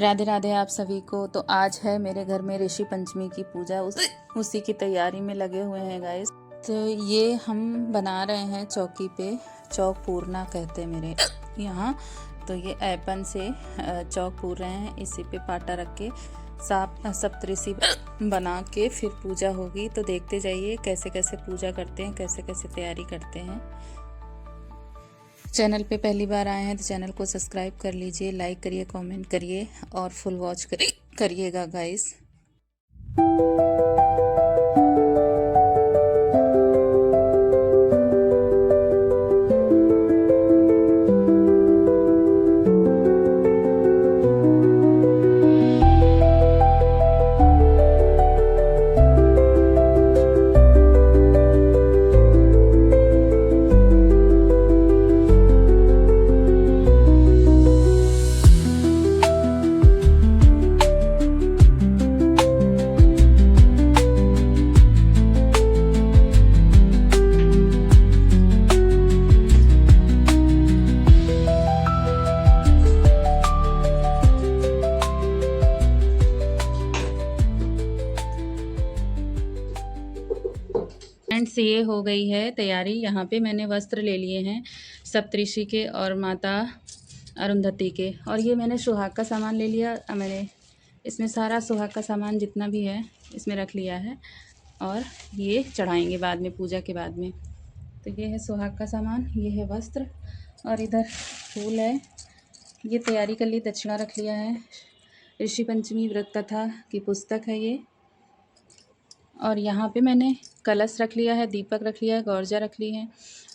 राधे राधे आप सभी को। तो आज है मेरे घर में ऋषि पंचमी की पूजा, उसी की तैयारी में लगे हुए हैं गाइस। तो ये हम बना रहे हैं चौकी पे, चौक पूरना कहते हैं मेरे यहाँ। तो ये ऐपन से चौक पूर रहे हैं, इसी पे पाटा रख के सप्तऋषि बना के फिर पूजा होगी। तो देखते जाइए कैसे कैसे पूजा करते हैं, कैसे कैसे तैयारी करते हैं। चैनल पे पहली बार आए हैं तो चैनल को सब्सक्राइब कर लीजिए, लाइक करिए, कमेंट करिए और फुल वॉच करिएगा गाइस। फ्रेंड्स, ये हो गई है तैयारी। यहाँ पे मैंने वस्त्र ले लिए हैं सप्तऋषि के और माता अरुंधति के, और ये मैंने सुहाग का सामान ले लिया। मैंने इसमें सारा सुहाग का सामान जितना भी है इसमें रख लिया है, और ये चढ़ाएंगे बाद में, पूजा के बाद में। तो ये है सुहाग का सामान, ये है वस्त्र, और इधर फूल है। ये तैयारी कर ली, दक्षिणा रख लिया है। ऋषि पंचमी व्रत कथा की पुस्तक है ये। और यहाँ पे मैंने कलश रख लिया है, दीपक रख लिया है, गौरजा रख ली है।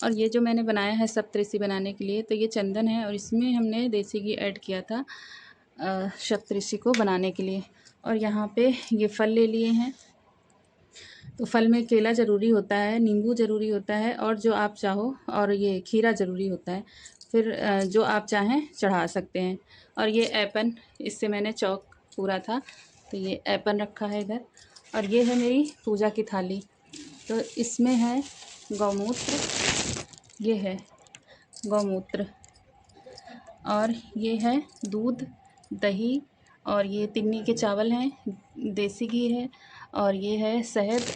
और ये जो मैंने बनाया है सप्तऋषि बनाने के लिए, तो ये चंदन है और इसमें हमने देसी घी ऐड किया था सप्तऋषि को बनाने के लिए। और यहाँ पे ये फल ले लिए हैं। तो फल में केला ज़रूरी होता है, नींबू ज़रूरी होता है, और जो आप चाहो, और ये खीरा ज़रूरी होता है। फिर जो आप चाहें चढ़ा सकते हैं। और ये ऐपन, इससे मैंने चौक पूरा था, तो ये ऐपन रखा है इधर। और ये है मेरी पूजा की थाली। तो इसमें है गौमूत्र, ये है गौमूत्र, और ये है दूध, दही, और ये तिन्नी के चावल हैं, देसी घी है, और ये है शहद,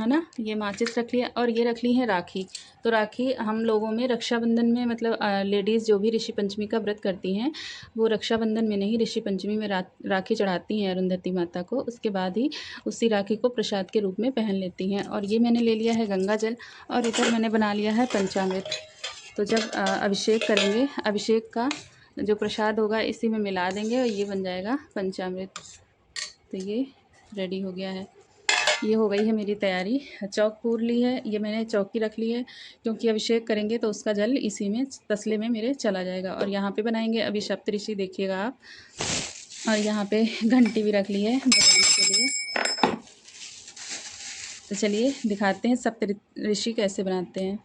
है ना। ये माचिस रख लिया, और ये रख ली है राखी। तो राखी हम लोगों में रक्षाबंधन में, मतलब लेडीज़ जो भी ऋषि पंचमी का व्रत करती हैं वो रक्षाबंधन में नहीं, ऋषि पंचमी में राखी चढ़ाती हैं अरुंधति माता को। उसके बाद ही उसी राखी को प्रसाद के रूप में पहन लेती हैं। और ये मैंने ले लिया है गंगा जल, और इधर मैंने बना लिया है पंचामृत। तो जब अभिषेक करेंगे, अभिषेक का जो प्रसाद होगा इसी में मिला देंगे और ये बन जाएगा पंचामृत। तो ये रेडी हो गया है। ये हो गई है मेरी तैयारी। चौक पूर ली है, ये मैंने चौकी रख ली है, क्योंकि अभिषेक करेंगे तो उसका जल इसी में तसले में मेरे चला जाएगा। और यहाँ पे बनाएंगे अभी सप्तऋषि, देखिएगा आप। और यहाँ पे घंटी भी रख ली है बजाने के लिए। तो चलिए दिखाते हैं सप्तऋषि कैसे बनाते हैं।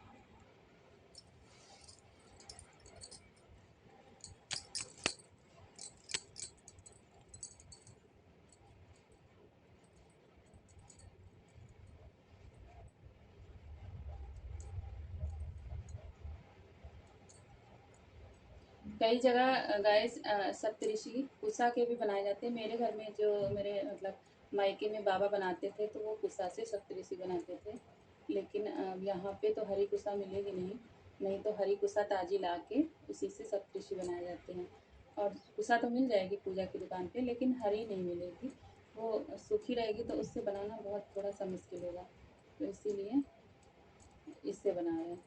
कई जगह गाइस सप्तऋषि कुसा के भी बनाए जाते हैं। मेरे घर में जो मेरे मतलब मायके में बाबा बनाते थे, तो वो कुसा से सप्तऋषि बनाते थे। लेकिन यहाँ पे तो हरी कुसा मिलेगी नहीं तो हरी कुसा ताजी ला के उसी से सप्तऋषि बनाए जाते हैं। और कुसा तो मिल जाएगी पूजा की दुकान पे, लेकिन हरी नहीं मिलेगी, वो सूखी रहेगी, तो उससे बनाना बहुत थोड़ा सा मुश्किल होगा। तो इसीलिए इससे बनाया है।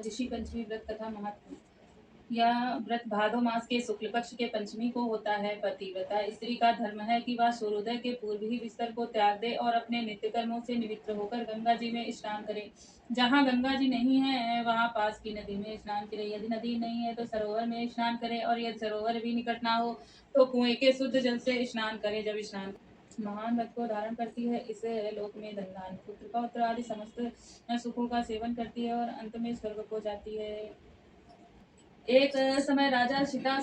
ऋषि पंचमी व्रत कथा महत्व। यह व्रत भादो मास के शुक्ल पक्ष के पंचमी को होता है। पतिव्रता स्त्री का धर्म है कि वह सूर्योदय के पूर्व ही बिस्तर को त्याग दे और अपने नित्य कर्मों से निवृत्त होकर गंगा जी में स्नान करे। जहाँ गंगा जी नहीं है वहाँ पास की नदी में स्नान करे। यदि नदी नहीं है तो सरोवर में स्नान करे, और यदि सरोवर भी निकट ना हो तो कुएं के शुद्ध जल से स्नान करे। जब स्नान महान व्रत को धारण करती है, इसे लोक में धन धान्य पुत्र पौत्र आदि समस्त सुखों का सेवन करती है और अंत में स्वर्ग को जाती है। एक समय राजा सीता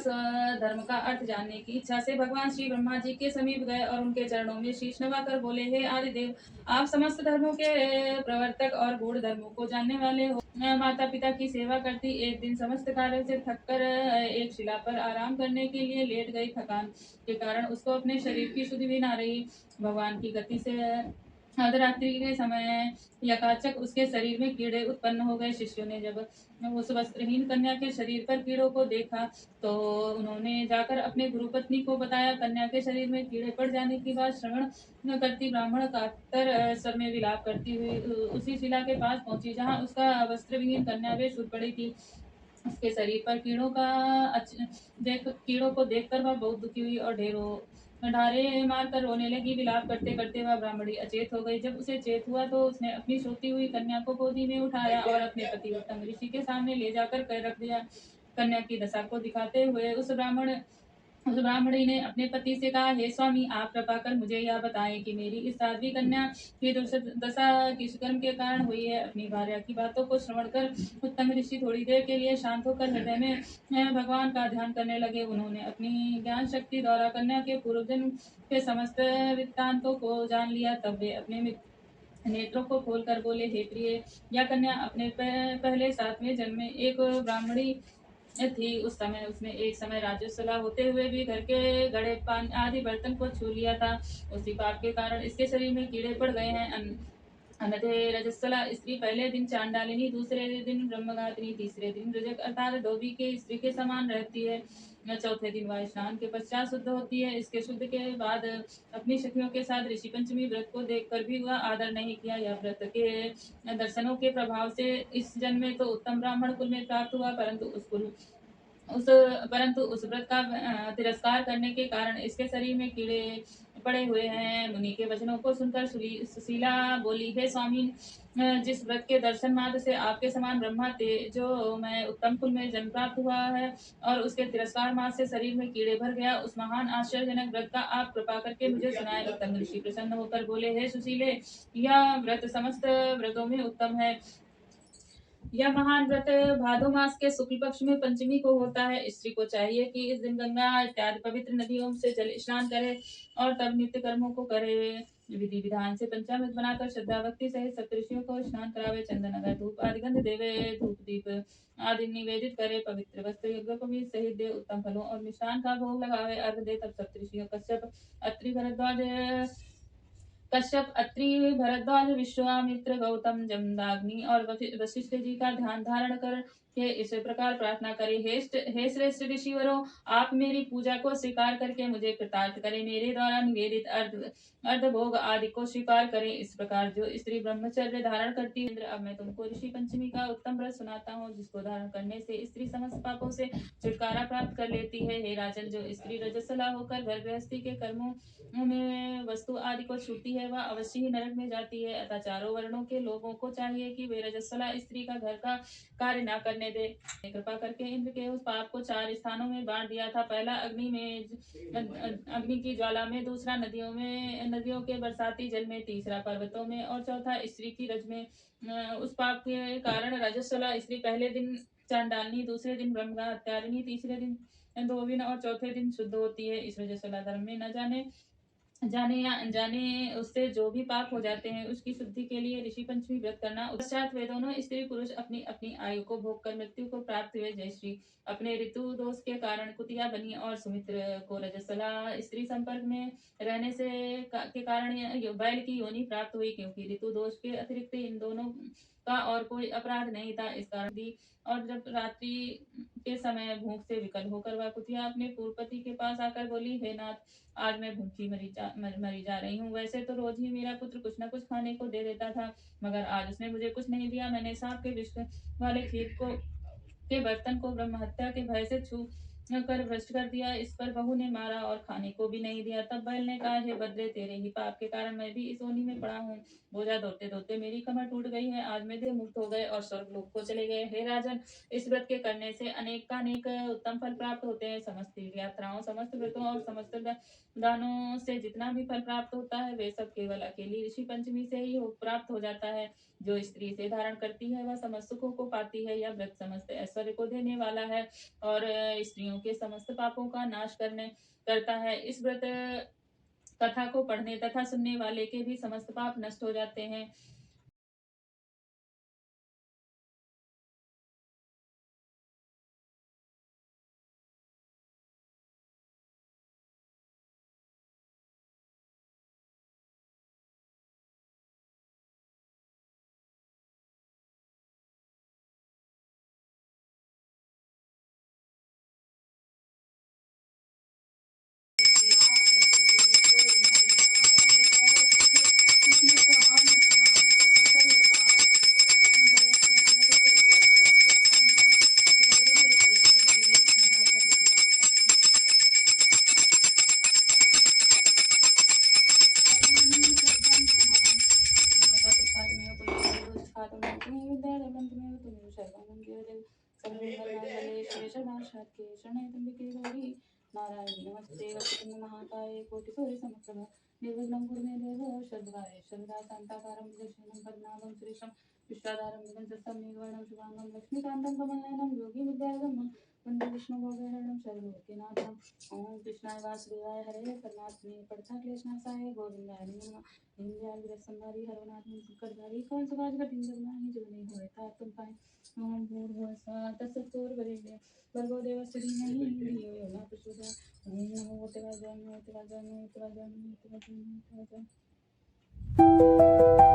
धर्म का अर्थ जानने की इच्छा से भगवान श्री ब्रह्मा जी के समीप गए और उनके चरणों में शीश नवाकर बोले, हे आदिदेव, आप समस्त धर्मों के प्रवर्तक और गूढ़ धर्मों को जानने वाले हो। माता पिता की सेवा करती एक दिन समस्त कार्यों से थककर एक शिला पर आराम करने के लिए लेट गई। थकान के कारण उसको अपने शरीर की सुधि भी ना रही। भगवान की गति से अर्धरात्रि के समय यकाचक उसके शरीर में कीड़े उत्पन्न हो गए। शिष्यों ने जब उस वस्त्रहीन कन्या के शरीर पर कीड़ों को देखा तो उन्होंने जाकर अपने गुरु पत्नी को बताया। कन्या के शरीर में कीड़े पड़ जाने की बात श्रवण न करती ब्राह्मण कातर स्वर में विलाप करती हुई उसी शिला के पास पहुंची जहां उसका वस्त्रविहीन कन्या वे छूट पड़ी थी। उसके शरीर पर कीड़ों को देखकर वह बहुत दुखी हुई और ढेरों ढारे मारकर रोने लगी। विलाप करते करते वह ब्राह्मणी अचेत हो गई। जब उसे चेत हुआ तो उसने अपनी सोती हुई कन्या को गोदी में उठाया और अपने पति उत्तम ऋषि के सामने ले जाकर पैर रख दिया। कन्या की दशा को दिखाते हुए उस ब्राह्मणी ने अपने पति से कहा, हे स्वामी, आप कृपा कर मुझे यह बताएं कि मेरी इस साध्वी कन्या की दशा किस कर्म के कारण हुई है। अपनी भार्या की बातों को श्रवण कर उत्तम ऋषि थोड़ी देर के लिए शांत होकर हृदय में भगवान का ध्यान करने लगे। उन्होंने अपनी ज्ञान शक्ति द्वारा कन्या के पूर्व जन्म के समस्त वृत्तांतों को जान लिया। तब वे अपने नेत्रों को खोलकर बोले, हे प्रिय, यह कन्या अपने पहले 7वें जन्म में एक ब्राह्मणी थी। उस समय उसने एक समय राजस्वला होते हुए भी घर के घड़े पानी आदि बर्तन को छू लिया था। उसी पाप के कारण इसके शरीर में कीड़े पड़ गए हैं। अनथे रजस्वला स्त्री पहले दिन चांडालिनी, दूसरे दिन ब्रह्मघातिनी, तीसरे दिन रजक अर्थात धोबी के स्त्री के समान रहती है। चौथे दिन वह स्नान के पश्चात शुद्ध होती है। इसके शुद्ध के बाद अपनी सखियों के साथ ऋषि पंचमी व्रत को देखकर भी वह आदर नहीं किया। यह व्रत के दर्शनों के प्रभाव से इस जन्म में तो उत्तम ब्राह्मण कुल में प्राप्त हुआ, परंतु उस व्रत का तिरस्कार करने के कारण इसके शरीर में कीड़े पड़े हुए हैं। मुनि के वचनों को सुनकर सुशीला बोली, हे स्वामी, जिस व्रत के दर्शन मात्र से आपके समान ब्रह्मा जो मैं उत्तम कुल में जन्म प्राप्त हुआ है और उसके तिरस्कार मात्र से शरीर में कीड़े भर गया, उस महान आश्चर्यजनक व्रत का आप कृपा करके मुझे सुनाए। उत्तम ऋषि प्रसन्न होकर बोले, हे सुशीले, यह व्रत समस्त व्रतों में उत्तम है। यह महान व्रत भादो मास के शुक्ल पक्ष में पंचमी को होता है। स्त्री को चाहिए कि इस दिन गंगा इत्यादि पवित्र नदियों से जल स्नान करे और तब नित्य कर्मों को करे। विधि विधान से पंचामृत बनाकर श्रद्धा भक्ति सहित सप्तऋषियों को स्नान करावे। चंदन अगर धूप आदि गंध देवे, धूप दीप आदि निवेदित करे, पवित्र वस्त्र यज्ञोपवीत सहित दे, उत्तम फलों और मिष्ठान का भोग लगावे, अर्घ दे। तब सप्तऋषियों कश्यप, अत्रि, भरद्वाज, विश्वामित्र, गौतम, जमदाग्नि और वशिष्ठ जी का ध्यान धारण कर के इस प्रकार प्रार्थना करे, हे श्रेष्ठ ऋषिवरों, आप मेरी पूजा को स्वीकार करके मुझे कृतार्थ करें। मेरे द्वारा निवेदित अर्ध भोग आदि को स्वीकार करें। इस प्रकार जो स्त्री ब्रह्मचर्य धारण करती है, अब मैं तुमको ऋषि पंचमी का उत्तम व्रत सुनाता हूँ, जिसको धारण करने से स्त्री समस्त पापों से छुटकारा प्राप्त कर लेती है। हे राजन, जो स्त्री रजस्वला होकर घर गृहस्थी के कर्मों में वस्तु आदि को छूती है, वह अवश्य ही नरक में जाती है। अतः चारों वर्णों के लोगों को चाहिए कि वे रजस्वला स्त्री का घर का कार्य न करने दे। कृपा करके इंद्र के उस पाप को 4 स्थानों में बांट दिया था। पहला अग्नि की ज्वाला में, दूसरा नदियों के बरसाती जल में, तीसरा पर्वतों में और चौथा स्त्री की रज में। उस पाप के कारण रजस्वला स्त्री पहले दिन चांडालनी, दूसरे दिन ब्रह्मचारिणी, तीसरे दिन धोबिन और चौथे दिन शुद्ध होती है। इस रजस्वला धर्म में न जाने या अनजाने उससे जो भी पाप हो जाते हैं, उसकी शुद्धि के लिए ऋषि पंचमी व्रत करना। पश्चात वे दोनों स्त्री पुरुष अपनी अपनी आयु को भोग कर मृत्यु को प्राप्त हुए। जय श्री अपने ऋतु दोष के कारण कुतिया बनी और सुमित्र को रजस्वला स्त्री संपर्क में रहने के कारण बैल की योनि प्राप्त हुई, क्योंकि ऋतु दोष के अतिरिक्त इन दोनों का और कोई अपराध नहीं था, इस कारण दी। और जब रात्रि के समय भूख से विकल होकर वह कुतिया अपने पूर्व पति के पास आकर बोली, हे नाथ, आज मैं भूखी मरी जा रही हूँ। वैसे तो रोज ही मेरा पुत्र कुछ न कुछ खाने को दे देता था, मगर आज उसने मुझे कुछ नहीं दिया। मैंने सांप के विष वाले खीर को के बर्तन को ब्रह्म हत्या के भय से छू कर भ्रष्ट कर दिया। इस पर बहू ने मारा और खाने को भी नहीं दिया। तब बैल ने कहा, हे बद्रे, तेरे ही पाप के कारण मैं भी इस ओनी में पड़ा हूँ। बोझा धोते धोते मेरी कमर टूट गई है। आज मैं देह मुक्त हो गए और स्वर्गलोक को चले गए। हे राजन, इस व्रत के करने से अनेक उत्तम फल प्राप्त होते हैं। समस्त तीर्थ यात्राओं, समस्त व्रतों और समस्त दानों से जितना भी फल प्राप्त होता है, वे सब केवल अकेली ऋषि पंचमी से ही प्राप्त हो जाता है। जो स्त्री से धारण करती है, वह समस्त सुखों को पाती है। यह व्रत समस्त ऐश्वर्य को देने वाला है और स्त्रियों के समस्त पापों का नाश करता है। इस व्रत कथा को पढ़ने तथा सुनने वाले के भी समस्त पाप नष्ट हो जाते हैं। नारायणी नमस्ते वक्रतुंड महाकाय कोटिसूर्य समप्रभ निर्विघ्नं कुरु मे देव सर्वकार्येषु सर्वदा शान्ताकारं दशनं पद्मनाभं सुरेशं विश्वाधारं गगनसदृशं मेघवर्णं शुभांगं लक्ष्मीकान्तं कमलनयनं योगी विद्यागमं वन्दे विष्णुभवहरणं सर्वलोकनाथं। ओम कृष्णाय वासुदेवाय हरे परमात्मे पड़ता क्लेशनाशाय गोविंदाय नमः। दीनदयाल विरसंहारी हरनाथ संकटहारी कौन समाज कठिन जगमाहि जो नहीं होए ता तुम पाए। ओम भूर्भुवस्सुः तत्सवितुर्वरेण्यं भर्गो देवस्य धीमहि धियो यो न प्रचोदयात्। ओम नमो भगवते वासुदेवाय नमो भगवते वासुदेवाय नमो भगवते वासुदेवाय नमो भगवते वासुदेवाय नमो भगवते वासुदेवाय।